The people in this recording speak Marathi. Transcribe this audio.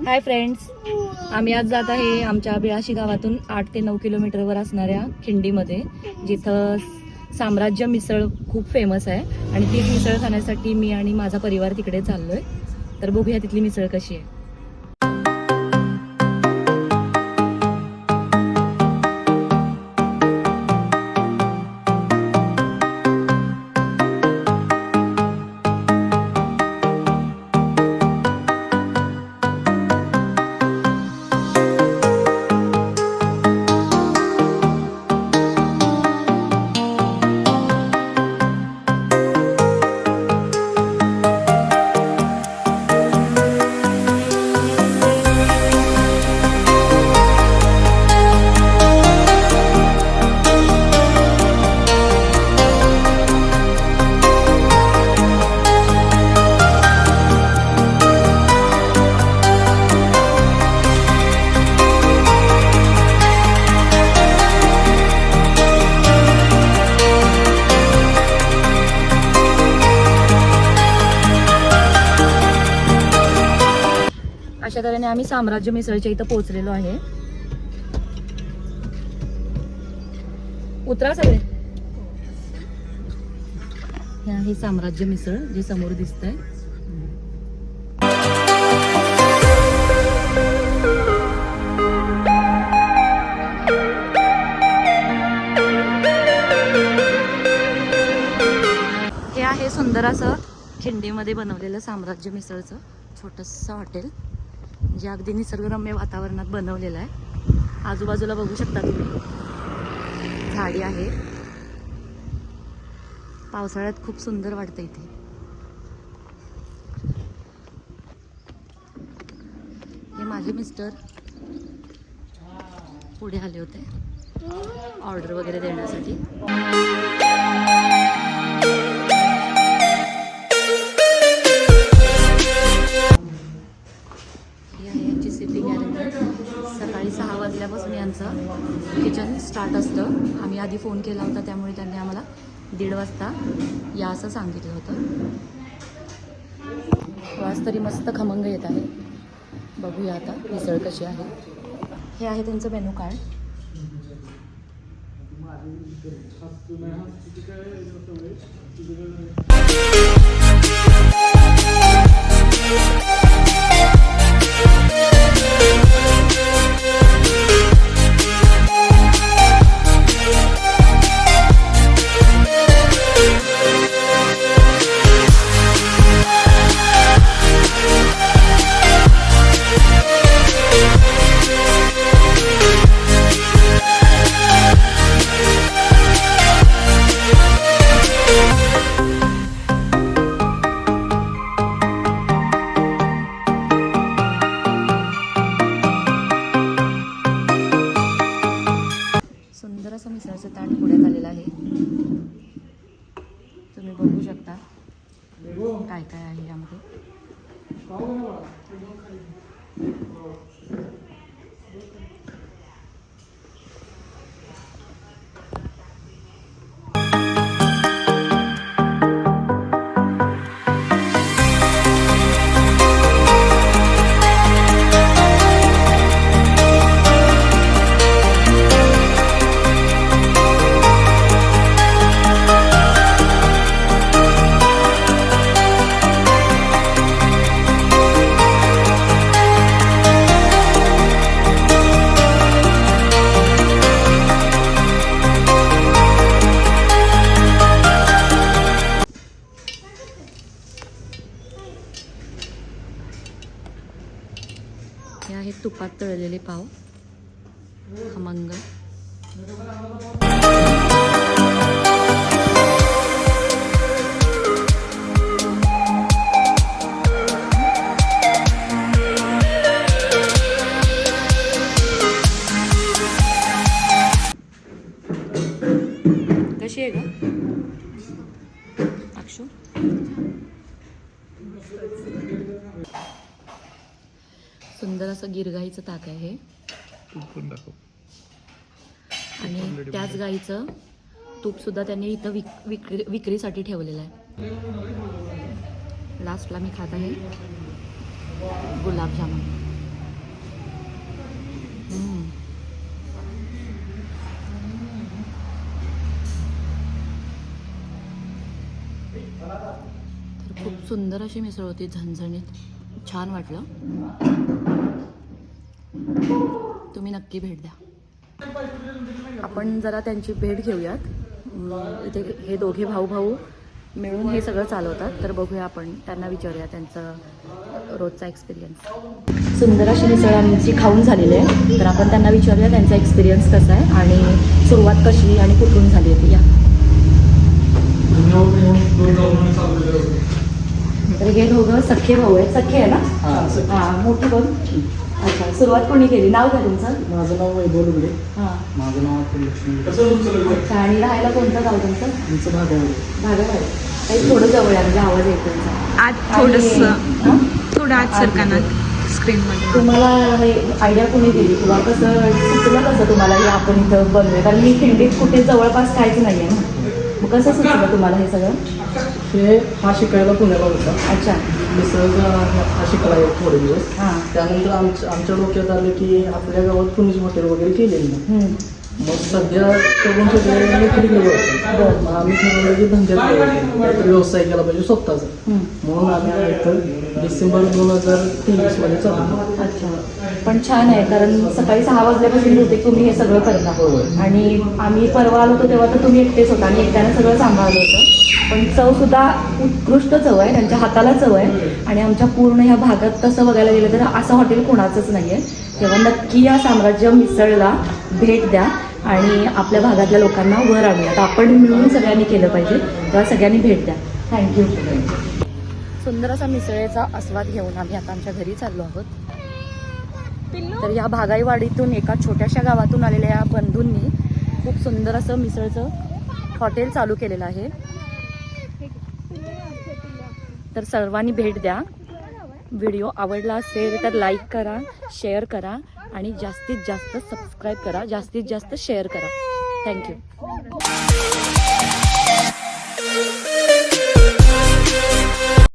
हाय फ्रेंड्स, आम्ही आज जात आहे आमच्या बिळाशी गावातून 8 ते 9 किलोमीटरवर असणाऱ्या खिंडीमध्ये, जिथं साम्राज्य मिसळ खूप फेमस आहे आणि ती मिसळ खाण्यासाठी मी आणि माझा परिवार तिकडे चाललोय. तर बघूया तिथली मिसळ कशी आहे. अशा तऱ्हेने आम्ही साम्राज्य मिसळच्या इथं पोहोचलेलो आहे. उतरा सगळे. हे आहे साम्राज्य मिसळ जे समोर दिसतंय. हे आहे सुंदर असं खिंडीमध्ये बनवलेलं साम्राज्य मिसळचं छोटंसं हॉटेल, जे अगदी निसर्गरम्य वातावरणात बनवलेलं आहे. आजूबाजूला बघू शकता तुम्ही, झाडी आहे. पावसाळ्यात खूप सुंदर वाटतं इथे. हे माझे मिस्टर पुढे आले होते ऑर्डर वगैरे देण्यासाठी. सकाळी 6 वाजल्यापासून यांचं किचन स्टार्ट असतं. आम्ही आधी फोन केला होता, त्यामुळे त्यांनी आम्हाला 1:30 वाजता या असं सांगितलं होतं. वाज तरी मस्त खमंग येत आहे. बघूया आता मिसळ कशी आहे. हे आहे त्यांचं मेनू कार्ड. सुंदर असं मिसळचं ताट पुण्यात आलेलं आहे. तुम्ही बघू शकता काय काय आहे यामध्ये. हे आहेत तुपात तळलेले पाव, खमंग. कशी आहे ग अक्षू? सुंदर असं गिरगाईचं ताक आहे हे. आणि त्याच गाईचं तूप सुद्धा त्यांनी इथं विक्रीसाठी ठेवलेलं आहे. लास्टला मी खात आहे गुलाबजामुन. तर खूप सुंदर अशी मिसळ होती, झणझणीत, छान वाटलं. तुम्ही नक्की भेट द्या. आपण जरा त्यांची भेट घेऊयात. इथे हे दोघे भाऊ मिळून हे सगळं चालवतात. तर बघूया, आपण त्यांना विचारूया त्यांचा रोजचा एक्सपिरियन्स. सुंदर अशी मिसळ आमची खाऊन झालेली आहे, तर आपण त्यांना विचारूया त्यांचा एक्सपिरियन्स कसा आहे आणि सुरुवात कशी आणि कुठून झाली आहे ती. या. तर हे दोघं सख्खे भाऊ आहेत. सख्खे आहे ना? हां, मोठी भाऊ. अच्छा, सुरुवात कोणी केली? नाव काय तुमचं? माझं नाव वैभव लुगडे. हां. माझं नाव अतुल लक्ष्मी. अच्छा, आणि राहायला कोणतं गाव तुमचं? तुमचं भागावर. भागाबाहेर. काही थोडं जवळ आहे म्हणजे आवाज येतो तुमचा. आज थोडं आज सरकाना स्क्रीनमध्ये. तुम्हाला हे आयडिया कोणी दिली किंवा कसं सुचलं कसं तुम्हाला हे आपण इथं बनवूया? कारण मी खिंडीत कुठे जवळपास खायचं नाही आहे ना, मग कसं सुचलं तुम्हाला हे सगळं? हे हा शिकायला पुण्याला होता. अच्छा. मिसळचा हा शिकला आहे थोडे दिवस. हां. त्यानंतर आमच्या डोक्यात आलं की आपल्या गावात कुणीच हॉटेल वगैरे केलेली नाही. मग सध्या तरुण सगळे नोकरी गेले होते. मग आम्ही ठरवलं की धंद्यात काहीतरी व्यवसाय केला पाहिजे स्वतःचा. म्हणून आम्ही इथं डिसेंबर 2023 मध्ये चालू. अच्छा, पण छान आहे, कारण सकाळी 6 वाजल्यापासून होते तुम्ही हे सगळं करता. आणि आम्ही परवा आलो होतो तेव्हा तर तुम्ही एकटेच होता आणि एकट्यानं सगळं सांभाळलं होतं. पण चवसुद्धा उत्कृष्ट चव आहे, त्यांच्या हाताला चव आहे. आणि आमच्या पूर्ण ह्या भागात तसं बघायला गेलं तर असं हॉटेल कोणाचंच नाही आहे. तेव्हा नक्की या साम्राज्य मिसळला भेट द्या आणि आपल्या भागातल्या लोकांना वर आणूया. तर आपण मिळून सगळ्यांनी केलं पाहिजे, तेव्हा सगळ्यांनी भेट द्या. थँक्यू. सुंदर असा मिसळेचा आस्वाद घेऊन आम्ही आता आमच्या घरी चाललो आहोत. तर या भागाईवाडीतून एका छोट्याशा गावातून आलेल्या या बंधूंनी खूप सुंदर असं मिसळचं हॉटेल चालू केलेलं आहे. तर सर्वांनी भेट द्या. व्हिडिओ आवडला असेल तर लाईक करा, शेअर करा आणि जास्तीत जास्त सबस्क्राईब करा, जास्तीत जास्त शेअर करा. थँक्यू.